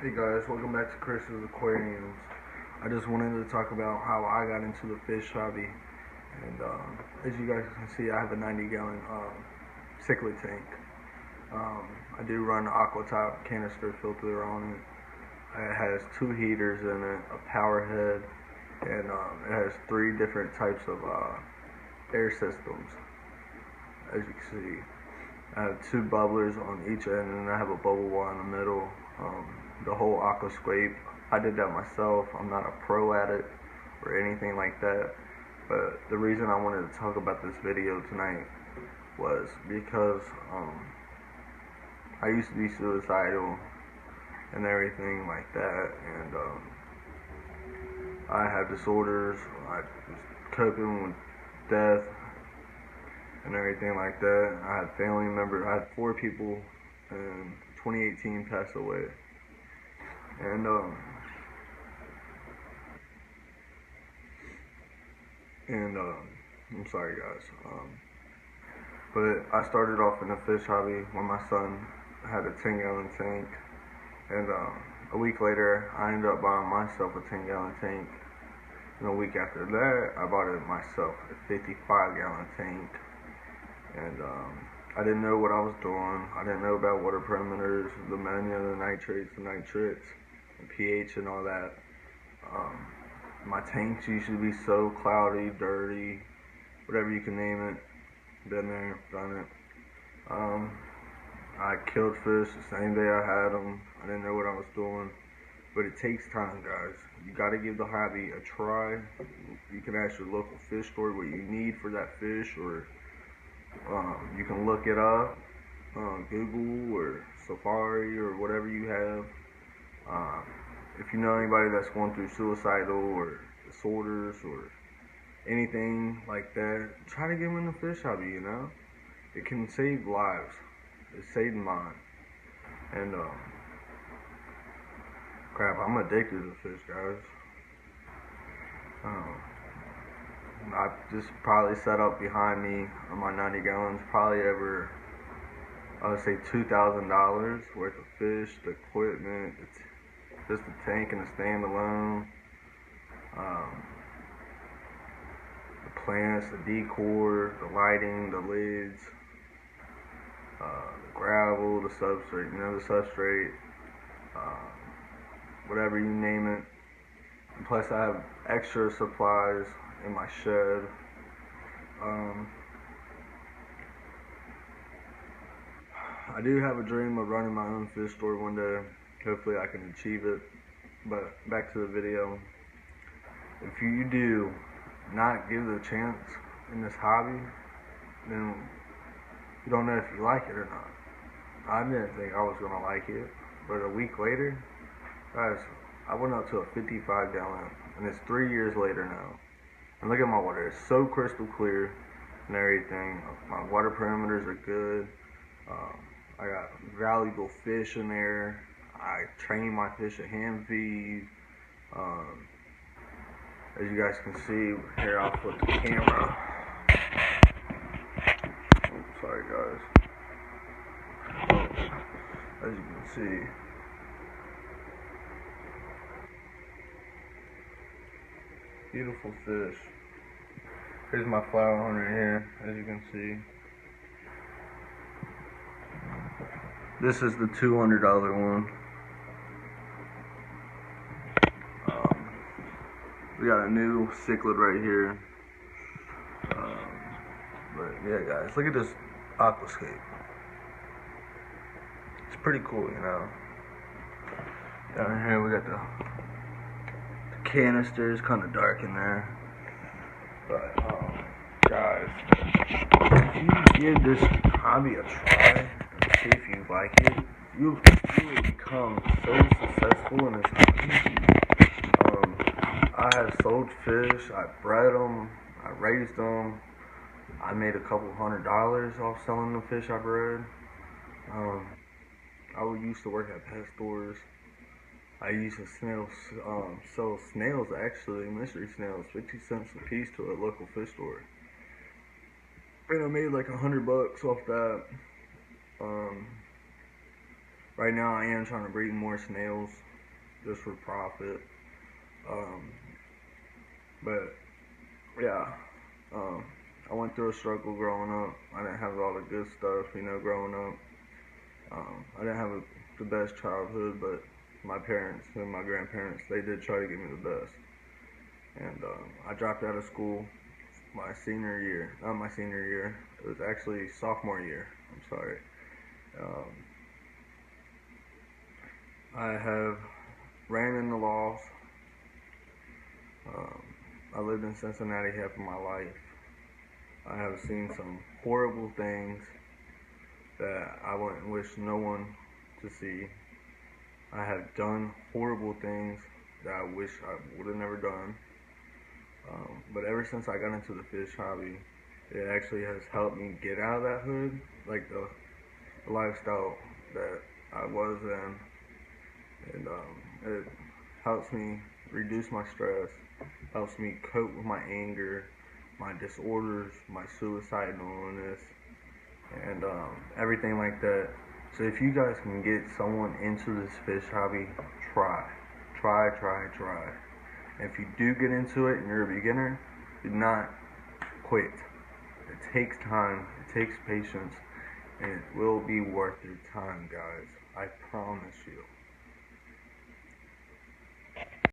Hey guys, welcome back to Chris's Aquariums. I just wanted to talk about how I got into the fish hobby. And as you guys can see, I have a 90-gallon cichlid tank. I do run aqua top canister filter on it. It has 2 heaters in it, a power head, and it has 3 different types of air systems. As you can see, I have 2 bubblers on each end, and I have a bubble wall in the middle. The whole aquascape, I did that myself. I'm not a pro at it or anything like that. But the reason I wanted to talk about this video tonight was because I used to be suicidal and everything like that, and I had disorders. I was coping with death and everything like that. I had family members. I had 4 people in 2018 pass away. And I'm sorry guys. But I started off in the fish hobby when my son had a 10-gallon tank, and a week later I ended up buying myself a 10-gallon tank. And a week after that, I bought it myself a 55-gallon tank. And I didn't know what I was doing. I didn't know about water parameters, the ammonia, the nitrates, the nitrates, the pH, and all that. My tanks used to be so cloudy, dirty, whatever you can name it. Been there, done it. I killed fish the same day I had them. I didn't know what I was doing. But it takes time, guys. You got to give the hobby a try. You can ask your local fish store what you need for that fish, or you can look it up, Google or Safari or whatever you have. If you know anybody that's going through suicidal or disorders or anything like that, try to get them in the fish hobby, you know? It can save lives. It saved mine. And, crap, I'm addicted to fish, guys. I just probably set up behind me on my 90 gallons, probably over, I would say $2,000 worth of fish, the equipment, just the tank and the stand alone, the plants, the decor, the lighting, the lids, the gravel, the substrate, whatever you name it. And plus I have extra supplies in my shed. I do have a dream of running my own fish store one day. Hopefully I can achieve it. But back to the video. If you do not give it a chance in this hobby, then you don't know if you like it or not. I didn't think I was going to like it, but a week later, guys, I went up to a 55-gallon, and it's 3 years later now. And look at my water, it's so crystal clear and everything. My water parameters are good. I got valuable fish in there. I train my fish at hand feed. As you guys can see, here I'll flip the camera. Oh, sorry guys. As you can see, beautiful fish. Here's my flower horn right here, as you can see. This is the $200 one. We got a new cichlid right here. But yeah, guys, look at this aquascape. It's pretty cool, you know. Down here we got the canisters, kind of dark in there. But guys, if you give this hobby a try, see if you like it, you will become so successful in this hobby. I have sold fish, I bred them, I raised them. I made a couple $100 off selling the fish I bred. I used to work at pet stores. I used to sell snails, actually, mystery snails, 50 cents a piece to a local fish store. And I made like $100 off that. Right now I am trying to breed more snails. just for profit. Um, but yeah, I went through a struggle growing up. I didn't have all the good stuff, growing up. I didn't have the best childhood, but my parents and my grandparents, they did try to give me the best. And I dropped out of school my senior year. Not my senior year. It was actually sophomore year. I'm sorry. Um, I have ran into laws. Um, I lived in Cincinnati half of my life. I have seen some horrible things that I wouldn't wish no one to see. I have done horrible things that I wish I would have never done. But ever since I got into the fish hobby, it actually has helped me get out of that hood, like the lifestyle that I was in, and it helps me reduce my stress, helps me cope with my anger, my disorders, my suicidalness, and everything like that. So if you guys can get someone into this fish hobby, try, try. And if you do get into it and you're a beginner, do not quit. It takes time, it takes patience, and it will be worth your time, guys. I promise you.